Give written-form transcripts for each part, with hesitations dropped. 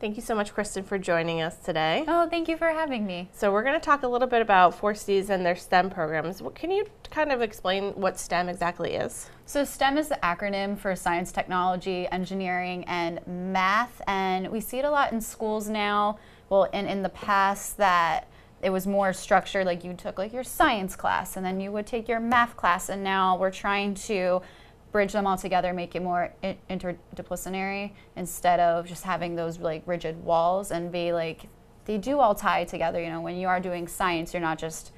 Thank you so much, Kristen, for joining us today. Oh, thank you for having me. So we're going to talk a little bit about 4Cs and their STEM programs. Can you kind of explain what STEM exactly is? So STEM is the acronym for science, technology, engineering, and math. And we see it a lot in schools now. Well, in the past that it was more structured, like you took like your science class and then you would take your math class. And now we're trying to bridge them all together, make it more interdisciplinary instead of just having those like rigid walls, and be like, they do all tie together. You know, when you are doing science, you're not just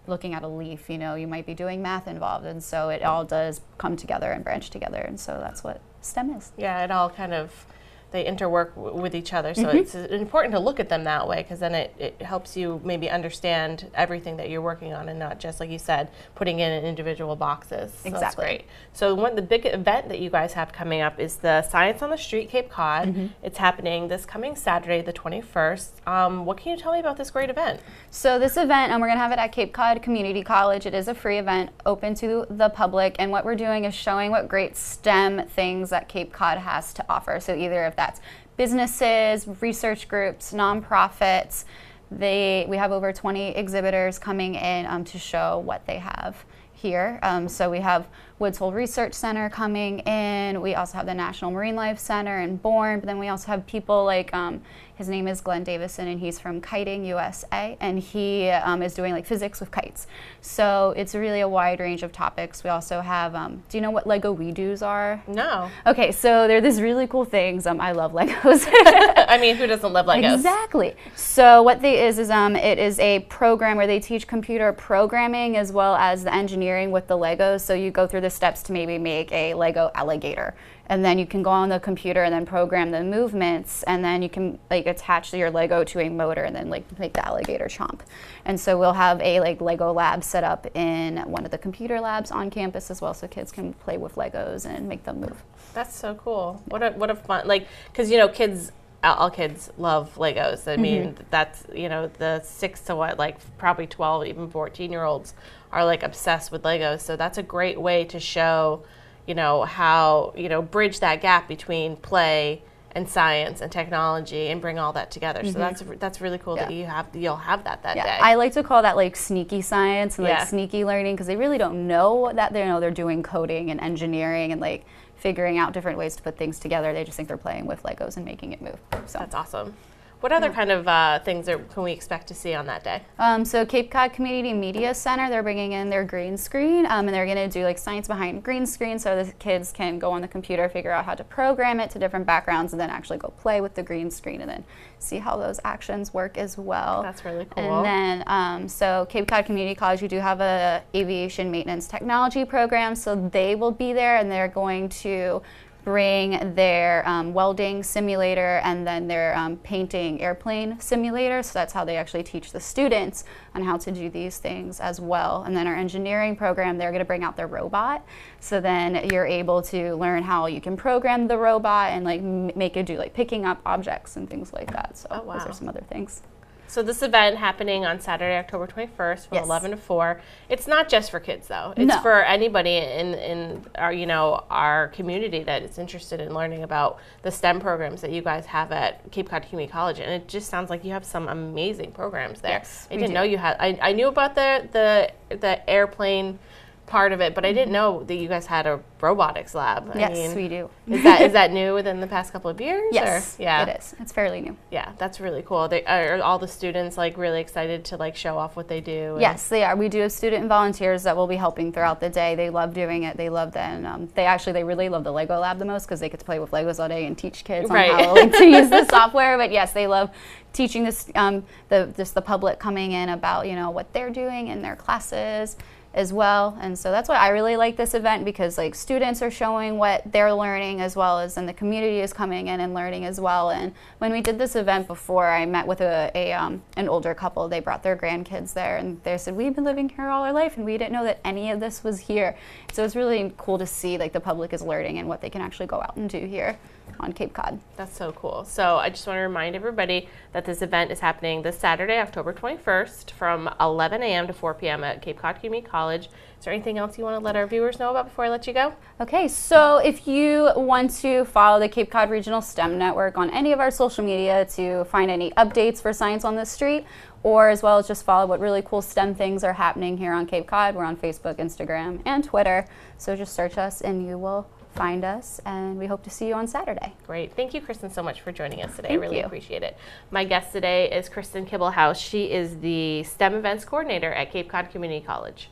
looking at a leaf, you know, you might be doing math involved. And so it all does come together and branch together. And so that's what STEM is. Yeah, it all kind of, they interwork with each other. So it's important to look at them that way, because then it helps you maybe understand everything that you're working on and not just, like you said, putting in individual boxes. So Exactly. that's great. So the big event that you guys have coming up is the Science on the Street Cape Cod. It's happening this coming Saturday, the 21st. What can you tell me about this great event? So this event, we're going to have it at Cape Cod Community College. It is a free event open to the public, and what we're doing is showing what great STEM things that Cape Cod has to offer. So either if that's businesses, research groups, nonprofits, we have over 20 exhibitors coming in to show what they have here. So we have Woods Hole Research Center coming in. We also have the National Marine Life Center in Bourne, but then we also have people like, his name is Glenn Davison, and he's from Kiting USA, and he is doing like physics with kites. So it's really a wide range of topics. We also have, do you know what Lego redos are? No. Okay, so they're these really cool things. I love Legos. I mean, who doesn't love Legos? Exactly. So what it is a program where they teach computer programming as well as the engineering with the Legos. So you go through the steps to maybe make a Lego alligator, and then you can go on the computer and then program the movements, and then you can like attach your Lego to a motor and then like make the alligator chomp. And so we'll have a like Lego lab set up in one of the computer labs on campus as well, so kids can play with Legos and make them move. That's so cool. What a fun, like, because you know, all kids love Legos. I mean, that's, you know, the 6 to like probably 12, even 14-year-olds are like obsessed with Legos. So that's a great way to show, you know, how, you know, bridge that gap between play and science and technology and bring all that together. So that's really cool that you'll have that day. I like to call that like sneaky science and like sneaky learning, because they really don't know that they're doing coding and engineering and like figuring out different ways to put things together. They just think they're playing with Legos and making it move. So that's awesome. What other kind of things can we expect to see on that day? So Cape Cod Community Media Center, they're bringing in their green screen, and they're going to do like science behind green screen, so the kids can go on the computer, figure out how to program it to different backgrounds, and then actually go play with the green screen and then see how those actions work as well. That's really cool. And then, so Cape Cod Community College, we do have a aviation maintenance technology program, so they will be there, and they're going to bring their welding simulator and then their painting airplane simulator. So that's how they actually teach the students on how to do these things as well. And then our engineering program, they're going to bring out their robot. So then you're able to learn how you can program the robot and like make it do like picking up objects and things like that. So those are some other things. So this event happening on Saturday, October 21st from 11 to 4. It's not just for kids, though. It's for anybody in our, you know, our community that is interested in learning about the STEM programs that you guys have at Cape Cod Community College. And it just sounds like you have some amazing programs there. Yes, I didn't know you had. I knew about the airplane part of it, but I didn't know that you guys had a robotics lab. Yes, we do. Is that new within the past couple of years? Yes, or? Yeah, it is. It's fairly new. Yeah, that's really cool. Are all the students like really excited to like show off what they do? Yes, they are. We do have student and volunteers that will be helping throughout the day. They love doing it. They love that. And they really love the Lego lab the most, because they get to play with Legos all day and teach kids on how to use the software. But yes, they love teaching this the public coming in about, you know, what they're doing in their classes as well. And so that's why I really like this event, because like students are showing what they're learning, as well as then the community is coming in and learning as well. And when we did this event before, I met with an older couple. They brought their grandkids there, and they said, we've been living here all our life and we didn't know that any of this was here. So it's really cool to see like the public is learning and what they can actually go out and do here on Cape Cod. That's so cool. So I just want to remind everybody that this event is happening this Saturday, October 21st from 11 a.m. to 4 p.m. at Cape Cod Community College. College. Is there anything else you want to let our viewers know about before I let you go? Okay, so if you want to follow the Cape Cod Regional STEM Network on any of our social media to find any updates for Science on the Street, or as well as just follow what really cool STEM things are happening here on Cape Cod, we're on Facebook, Instagram, and Twitter. So just search us and you will find us, and we hope to see you on Saturday. Great. Thank you, Kristen, so much for joining us today. Thank I really you. appreciate it. My guest today is Kristen Kibblehouse. She is the STEM Events Coordinator at Cape Cod Community College.